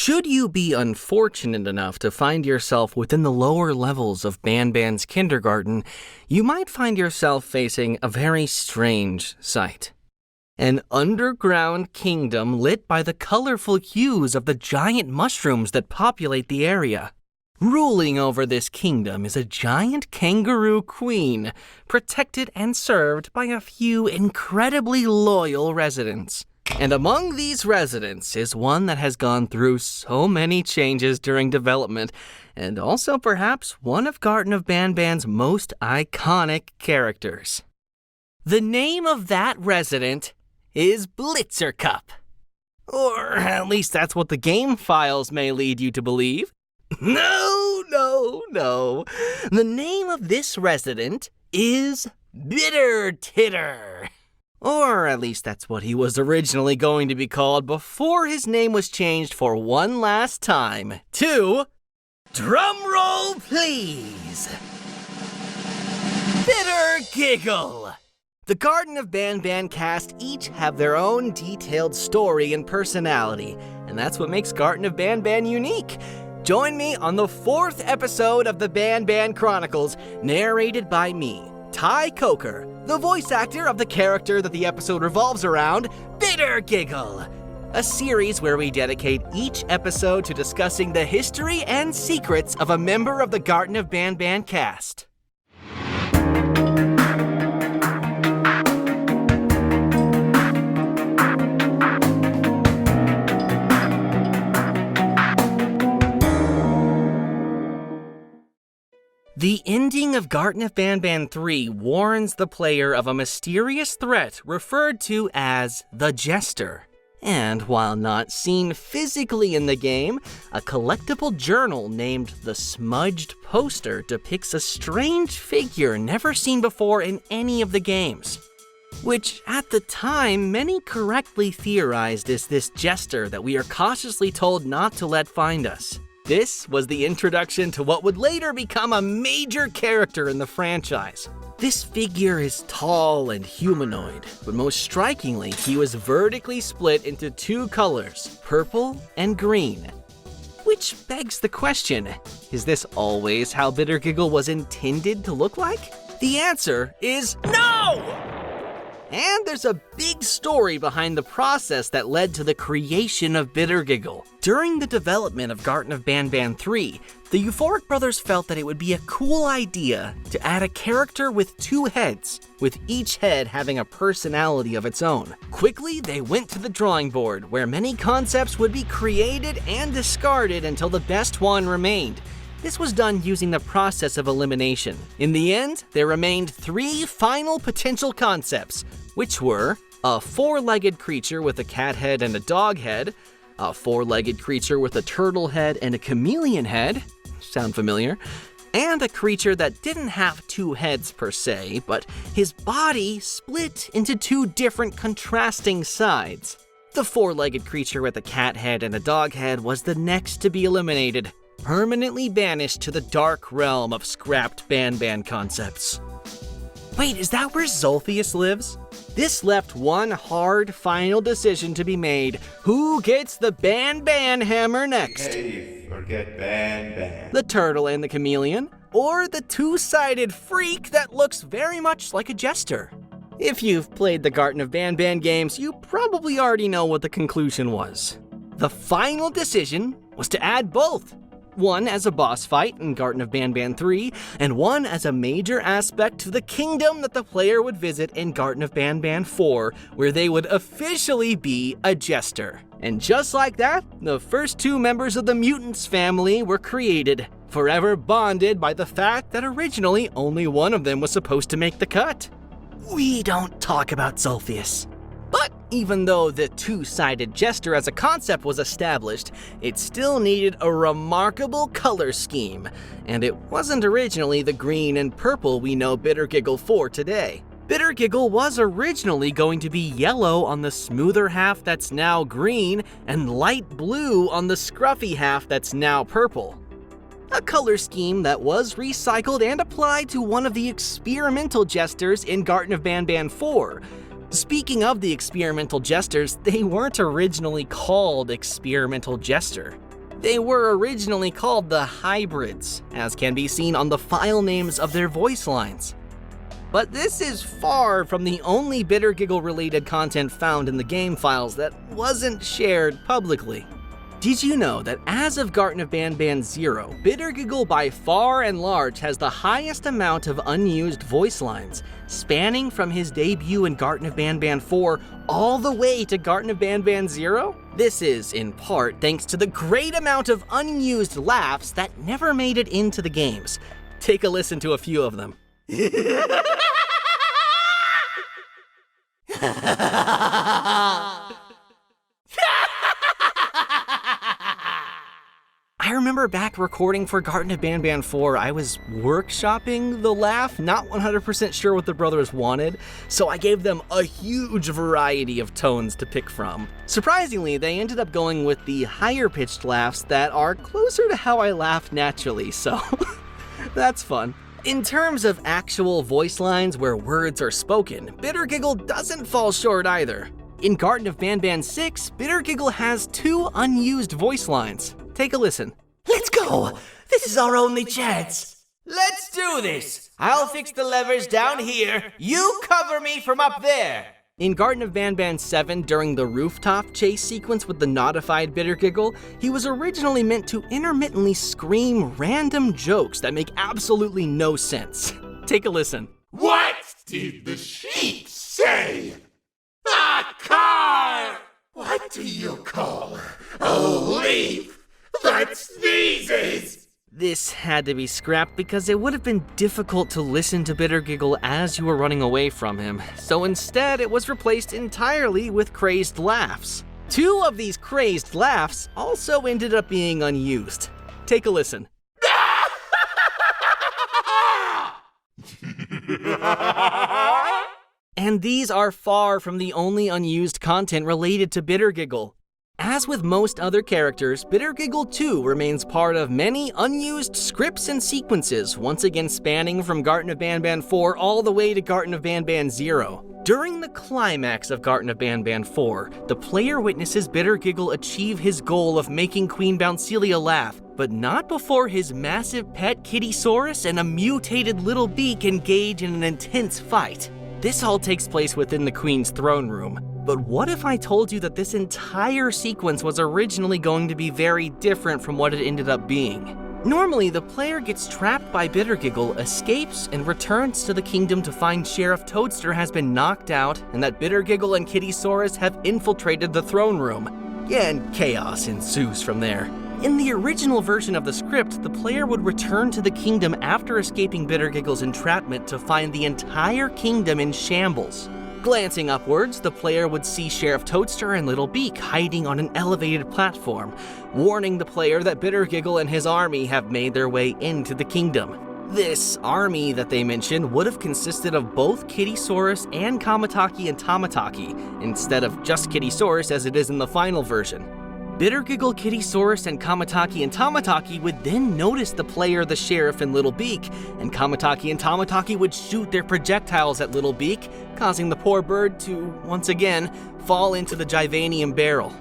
Should you be unfortunate enough to find yourself within the lower levels of Banban's kindergarten, you might find yourself facing a very strange sight. An underground kingdom lit by the colorful hues of the giant mushrooms that populate the area. Ruling over this kingdom is a giant kangaroo queen, protected and served by a few incredibly loyal residents. And among these residents is one that has gone through so many changes during development, and also perhaps one of Garten of Banban's most iconic characters. The name of that resident is Blitzercup. Or at least that's what the game files may lead you to believe. No. The name of this resident is Bittertitter. Or at least that's what he was originally going to be called before his name was changed for one last time to... Drumroll, please! Bittergiggle! The Garten of Banban cast each have their own detailed story and personality, and that's what makes Garten of Banban unique. Join me on the 4th episode of the Banban Chronicles, narrated by me, Ty Coker, the voice actor of the character that the episode revolves around, Bittergiggle. A series where we dedicate each episode to discussing the history and secrets of a member of the Garten of Banban cast. The ending of Garten of Banban 3 warns the player of a mysterious threat referred to as the Jester. And while not seen physically in the game, a collectible journal named the Smudged Poster depicts a strange figure never seen before in any of the games. Which, at the time, many correctly theorized is this Jester that we are cautiously told not to let find us. This was the introduction to what would later become a major character in the franchise. This figure is tall and humanoid, but most strikingly, he was vertically split into two colors, purple and green. Which begs the question, is this always how Bittergiggle was intended to look like? The answer is no! And there's a big story behind the process that led to the creation of Bittergiggle. During the development of Garten of Banban 3, the Euphoric brothers felt that it would be a cool idea to add a character with two heads, with each head having a personality of its own. Quickly, they went to the drawing board, where many concepts would be created and discarded until the best one remained. This was done using the process of elimination. In the end, there remained 3 final potential concepts, which were a 4-legged creature with a cat head and a dog head, a 4-legged creature with a turtle head and a chameleon head, sound familiar, and a creature that didn't have 2 heads per se, but his body split into 2 different contrasting sides. The 4-legged creature with a cat head and a dog head was the next to be eliminated, permanently banished to the dark realm of scrapped Banban concepts. Wait, is that where Zolphius lives? This left one hard final decision to be made. Who gets the Banban hammer next? Hey, forget Banban. The turtle and the chameleon, or the 2-sided freak that looks very much like a jester? If you've played the Garten of Banban games, you probably already know what the conclusion was. The final decision was to add both. One as a boss fight in Garten of Banban 3, and one as a major aspect to the kingdom that the player would visit in Garten of Banban 4, where they would officially be a jester. And just like that, the first 2 members of the Mutants family were created, forever bonded by the fact that originally only one of them was supposed to make the cut. We don't talk about Zolphius. But even though the 2-sided jester as a concept was established, it still needed a remarkable color scheme, and it wasn't originally the green and purple we know Bittergiggle for today. Bittergiggle was originally going to be yellow on the smoother half that's now green, and light blue on the scruffy half that's now purple. A color scheme that was recycled and applied to one of the experimental jesters in Garten of Banban 4. Speaking of the experimental jesters, they weren't originally called experimental jester. They were originally called the hybrids, as can be seen on the file names of their voice lines. But this is far from the only Bittergiggle-related content found in the game files that wasn't shared publicly. Did you know that as of Garten of Banban 0, Bittergiggle by far and large has the highest amount of unused voice lines, spanning from his debut in Garten of Banban 4 all the way to Garten of Banban 0? This is, in part, thanks to the great amount of unused laughs that never made it into the games. Take a listen to a few of them. I remember back recording for Garten of Banban 4, I was workshopping the laugh, not 100% sure what the brothers wanted, so I gave them a huge variety of tones to pick from. Surprisingly, they ended up going with the higher-pitched laughs that are closer to how I laugh naturally, so that's fun. In terms of actual voice lines where words are spoken, Bittergiggle doesn't fall short either. In Garten of Banban 6, Bittergiggle has 2 unused voice lines. Take a listen. Let's go! This is our only chance! Let's do this! I'll fix the levers down here, you cover me from up there! In Garten of Banban 7, during the rooftop chase sequence with the notified Bittergiggle, he was originally meant to intermittently scream random jokes that make absolutely no sense. Take a listen. What did the sheep say? A car! What do you call a leaf that sneezes? This had to be scrapped because it would have been difficult to listen to Bittergiggle as you were running away from him, so instead it was replaced entirely with crazed laughs. 2 of these crazed laughs also ended up being unused. Take a listen. And these are far from the only unused content related to Bittergiggle. As with most other characters, Bittergiggle too remains part of many unused scripts and sequences, once again spanning from Garten of Banban 4 all the way to Garten of Banban 0. During the climax of Garten of Banban 4, the player witnesses Bittergiggle achieve his goal of making Queen Bouncelia laugh, but not before his massive pet Kittysaurus and a mutated Little Beak engage in an intense fight. This all takes place within the Queen's throne room. But what if I told you that this entire sequence was originally going to be very different from what it ended up being? Normally, the player gets trapped by Bittergiggle, escapes, and returns to the kingdom to find Sheriff Toadster has been knocked out and that Bittergiggle and Kittysaurus have infiltrated the throne room. Yeah, and chaos ensues from there. In the original version of the script, the player would return to the kingdom after escaping Bittergiggle's entrapment to find the entire kingdom in shambles. Glancing upwards, the player would see Sheriff Toadster and Little Beak hiding on an elevated platform, warning the player that Bittergiggle and his army have made their way into the kingdom. This army that they mentioned would have consisted of both Kittysaurus and Kamataki and Tamataki, instead of just Kittysaurus as it is in the final version. Bittergiggle, Kittysaurus, and Kamataki and Tamataki would then notice the player, the Sheriff, and Little Beak, and Kamataki and Tamataki would shoot their projectiles at Little Beak, causing the poor bird to, once again, fall into the Givanium barrel.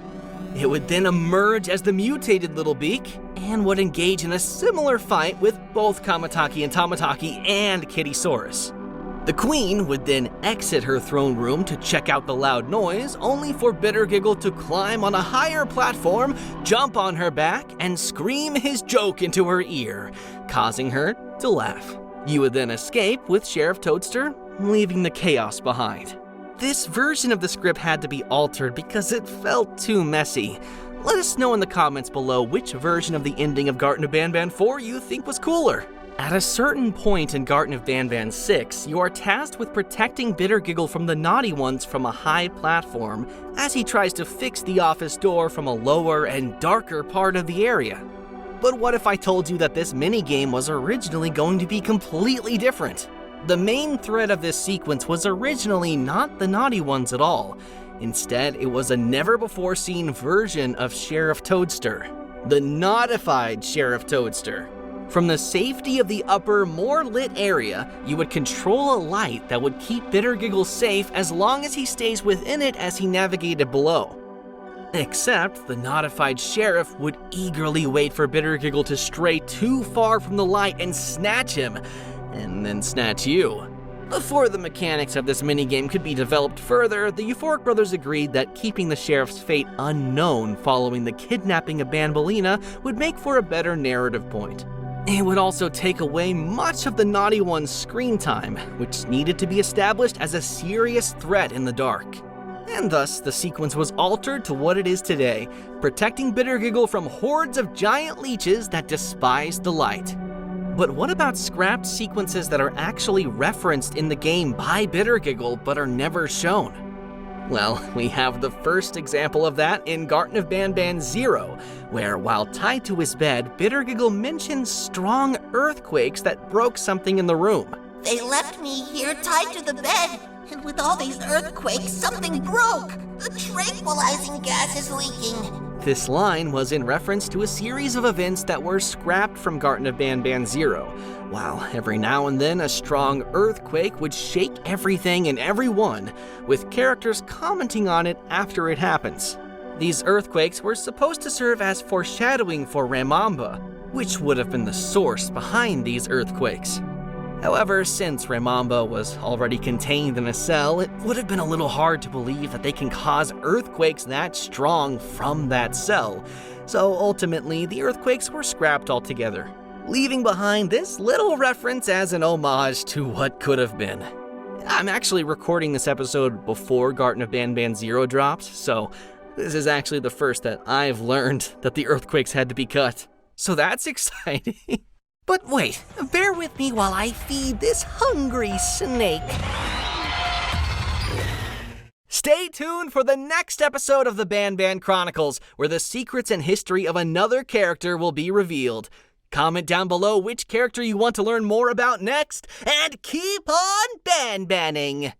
It would then emerge as the mutated Little Beak, and would engage in a similar fight with both Kamataki and Tamataki and Kittysaurus. The Queen would then exit her throne room to check out the loud noise, only for Bittergiggle to climb on a higher platform, jump on her back, and scream his joke into her ear, causing her to laugh. You would then escape with Sheriff Toadster, leaving the chaos behind. This version of the script had to be altered because it felt too messy. Let us know in the comments below which version of the ending of Garten of Banban 4 you think was cooler. At a certain point in Garten of Banban 6, you are tasked with protecting Bittergiggle from the naughty ones from a high platform as he tries to fix the office door from a lower and darker part of the area. But what if I told you that this minigame was originally going to be completely different? The main thread of this sequence was originally not the naughty ones at all. Instead, it was a never-before-seen version of Sheriff Toadster, the notified Sheriff Toadster. From the safety of the upper, more lit area, you would control a light that would keep Bittergiggle safe as long as he stays within it as he navigated below. Except the notified sheriff would eagerly wait for Bittergiggle to stray too far from the light and snatch him, and then snatch you. Before the mechanics of this minigame could be developed further, the Euphoric brothers agreed that keeping the sheriff's fate unknown following the kidnapping of Banbaleena would make for a better narrative point. It would also take away much of the Naughty One's screen time, which needed to be established as a serious threat in the dark. And thus, the sequence was altered to what it is today, protecting Bittergiggle from hordes of giant leeches that despise the light. But what about scrapped sequences that are actually referenced in the game by Bittergiggle but are never shown? Well, we have the first example of that in Garten of Banban 0, where while tied to his bed, Bittergiggle mentions strong earthquakes that broke something in the room. They left me here tied to the bed, and with all these earthquakes, something broke. The tranquilizing gas is leaking. This line was in reference to a series of events that were scrapped from Garten of Banban 0, while every now and then a strong earthquake would shake everything and everyone, with characters commenting on it after it happens. These earthquakes were supposed to serve as foreshadowing for Ramamba, which would have been the source behind these earthquakes. However, since Ramamba was already contained in a cell, it would have been a little hard to believe that they can cause earthquakes that strong from that cell, so ultimately the earthquakes were scrapped altogether, leaving behind this little reference as an homage to what could have been. I'm actually recording this episode before Garten of Banban 0 drops, so this is actually the first that I've learned that the earthquakes had to be cut. So that's exciting. But wait, bear with me while I feed this hungry snake. Stay tuned for the next episode of the Banban Chronicles, where the secrets and history of another character will be revealed. Comment down below which character you want to learn more about next, and keep on Banbanning!